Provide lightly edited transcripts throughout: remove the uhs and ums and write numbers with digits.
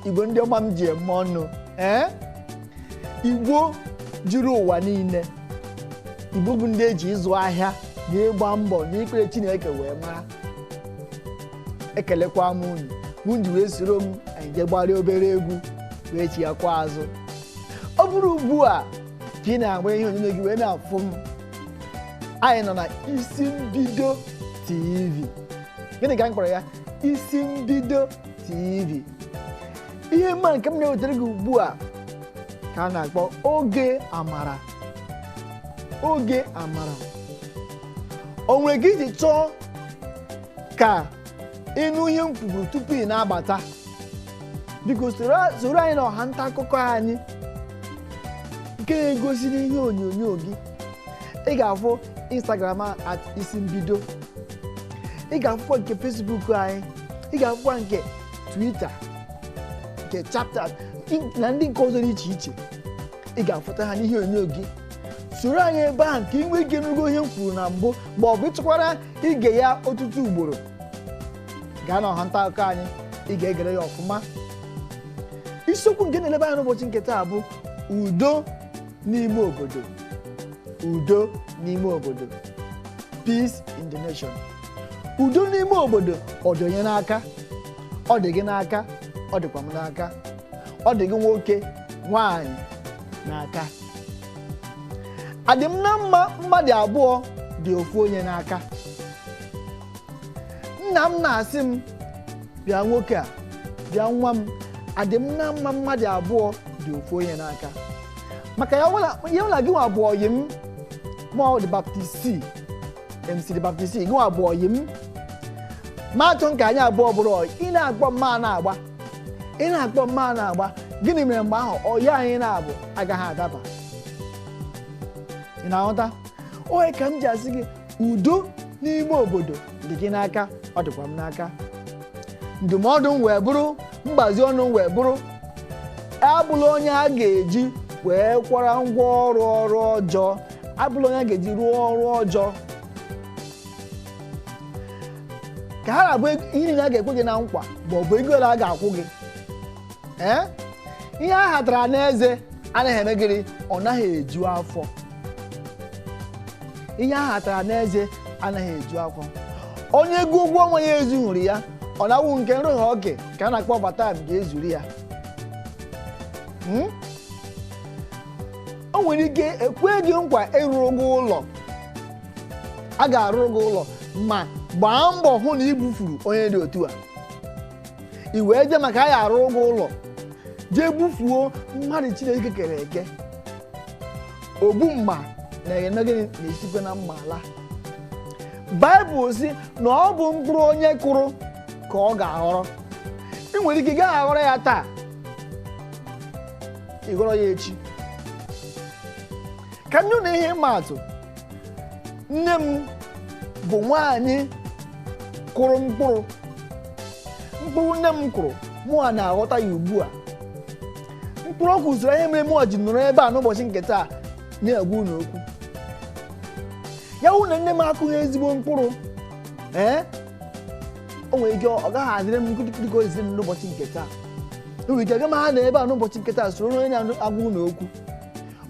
Igbo ndị ọma m ji eme ọnụ Igbo juru ụwa niile. Igbo bụ ndị eji ịzụ ahịa na ịgba mbọ na ikpere Chineke wee mara. Ekelekwa m unu unu ji wee soro m anyị je gbara obere egwu wee chi ya kwa azụ. Ọ bụrụ ugbu a ka ị na-agba ihe onyonyo gị wee na-afụ m, anyị nọ na isi mbido TV. Gịnị ka m kpọrọ ya? Isi mbido TV. Ihe mma nke m na-ewetara gị ugbu a ka a na-akpọ oge amara. Oge amara. O nwere gị iji chọọ ka ịnụ ihe m kwuru tupu ị na-abata? Biko soro anyị na ọha nta akụkọ anyị nke na-egosi n'ihe onyonyo gị. Ị ga-afụ Instagram @isimbido. Ị ga-afụkwa nke Facebook anyị. Ị ga-afụkwa nke Twitter, nke chapter na ndị nke ọzọ dị iche iche. Ị ga-afụta ha n'ihe onyonyo gị. Soro anyị ebe ahụ ka ị nwee ike nụgo ihe m kwuru na mbụ ma ọ bụ ịchọkwara ige ya ọtụtụ ugboro. Gaa na ọha nta akụkọ anyị, ị ga-egere ya ọfụma. Isiokwu nke na-eleba anya n'ụbọchị nke taa bụ udo n'ime obodo. Udo n'ime obodo. Peace in the nation. Udo n'ime obodo ọ dị onye n'aka? Ọ dị gị n'aka, ọ dịkwa m n'aka. Ọ dị gị nwoke, nwaanyị n'aka. Adị m na mma mmadụ abụọ dị ofu onye n'aka. Nna m na-asị m, bịa nwoke a, bịa nwa m. Adị m na mma mmadụ abụọ dị ofu onye n'aka. Maka ya wala gị nwa abụọ yi m, ma ọ dị baptisi, MC dị baptisi, gị nwa abụọ yi m. Ma achọ nke anyị abụọ bụrụ ị na-akpọ mma na-agba. Ị na-akpọ mma na-agba. Gịnị mere mgbe ahụ ọyị anyị na-abụ agaghị adaba? Ị na-aghọta? Onye ka m ji asị gị udo n'ime obodo dị gị n'aka, ọ dịkwa m n'aka. Ndụmọdụ m wee bụrụ, mgbazi ọnụ m wee bụrụ, abụla onye a ga-eji wee kwara ngwa ọrụ ọjọọ. Abụla onye a ga-eji rụọ ọrụ ọjọọ. Ka ha na-abụ ihe niile a ga-ekwe gị na nkwa ma ọ bụ ego ole a ga-akwụ gị. Ihe a hatara n'eze anaghị eme gịnị? Ọ naghị eju afọ. Ihe a hatara n'eze anaghị eju afọ. Onye ego ụgwọ ọnwa ya ezughịrị ya, ọ na-awụ nke nrụghị oge ka a na-akpọ overtime ga-ezuru ya. O nwere ike ekwe gị nkwa ịrụrụ gị ụlọ. A ga-arụ gị ụlọ ma gbaa mbọ hụ na ibufuru onye dị otu a. I wee jee maka a ya arụ gị ụlọ, jee bufuo mmadụ Chineke kere eke. Ogbu mma na-eme gịnị? Na-esikwa na mma ala. Baịbụl sị na ọ bụ mkpụrụ onye kụrụ ka ọ ga-aghọrọ. Ị nwere ike gaghị aghọrọ ya taa, ị ghọrọ ya echi. Ka m nye na ihe ịma atụ. Nne m bụ nwaanyị kụrụ mkpụrụ. Mkpụrụ nne m kụrụ, mụa na-aghọta ya ugbu a. Mkpụrụ ọ kụziri ihe mere mụa ji nọrọ ebe a n'ụbọchị nke taa na-egwu unu okwu. Ya wụ na nne m akụghị ezigbo mkpụrụ, o nwere ike ọ gaghị adịrị m nkụdịkụdị ka o ziri m n'ụbọchị nke taa. O nwere ike aga m ha na ebe a n'ụbọchị nke taa soro onye na-agwa unu okwu.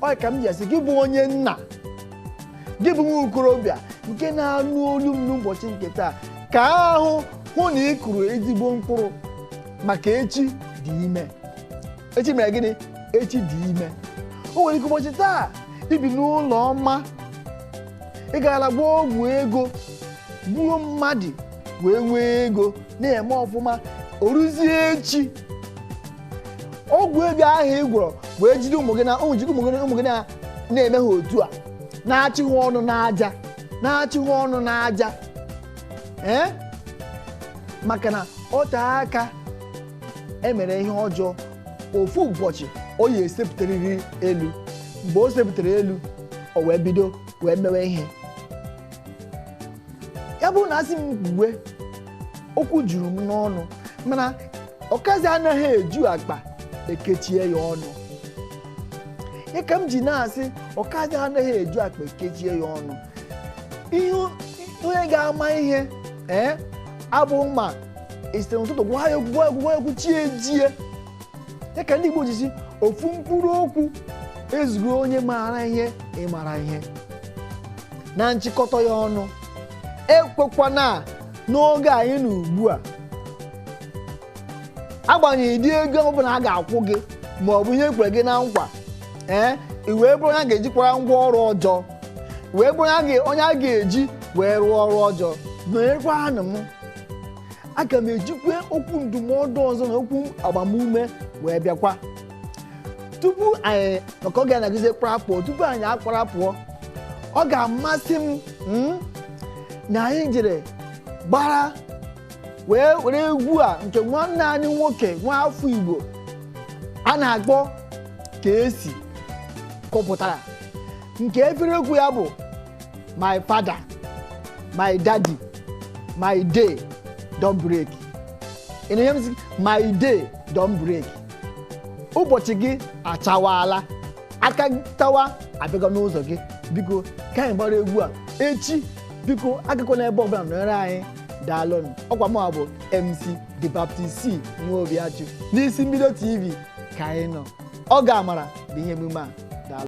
Ọ ka m ji asị gị bụ onye nna, gị bụ nwa okorobịa nke na-anụ olu m n'ụbọchị nke taa, ka ahụ hụ na ị kụrụ ezigbo mkpụrụ maka echi dị ime. Echi mere gịnị? Echi dị ime. O nwere ike ụbọchị taa ibi n'ụlọ ọma, ị gara gbuo ọgwụ ego, gbuo mmadụ wee nwee ego na-eme ọfụma. O ruzie echi ọgwụ ego ahụ ị gwọrọ wee jide ụmụ gị na-eme ha otu a, na-achị ha ọnụ n'aja, na-achị ha ọnụ n'aja. Maka na ọ tee aka emere ihe ọjọọ, ofu ụbọchị o yi esepụtarịrị elu. Mgbe o sepụtara elu, o wee bido wee mewe ihe. Ya bụ na asị m gbuwe, okwu juru m n'ọnụ, mana ọkazi anaghị eju akpa ekechie ya ọnụ. Ya ka m ji na-asị ọkazi anaghị eju akpa ekechie ya ọnụ. Ihe onye ga-ama ihe abụ ma esite n'ụtụtụ gwa ya egwu chie ya ka ndị Igbo ji si ofu mkpụrụ okwu ezugo onye maara ihe ịmara ihe. Na nchịkọta ya ọnụ, ekwekwana n'oge anyị na ugbu a agbanyeghị dị ego ọbụla a ga-akwụ gị ma ọ bụ ihe ekwere gị na nkwa i wee bụrụ onye a ga-ejikwara ngwa ọrụ ọjọọ, wee bụrụ onye a ga-eji wee rụọ ọrụ ọjọọ. Nọnyekwa anụ m, aga m ejikwa okwu ndụmọdụ ọzọ na okwu agbamume wee bịakwa. Tupu anyị maka oge na-agụzi kparapụọ, tupu anyị akparapụọ, ọ ga-amasị m na anyị jere gbara wee were egwu a nke nwanne anyị nwoke nwa afọ Igbo a na-akpọ ka esi kọpụtara, nke efere egwu ya bụ my father, my daddy, my day don't break. Ị na-enye m my day don't break. Ụbọchị gị achawala, aka tawa abịago n'ụzọ gị. Biko ka anyị gbara egwu a echi, biko agakwana ebe ọbụla nọnyere anyị. Daalụnụ. Ọkwa m bụ MC The Baptist C Nwobiachụ n'isi Mbido TV ka anyị nọ. Ọ ga-amara bụ ihe emume a.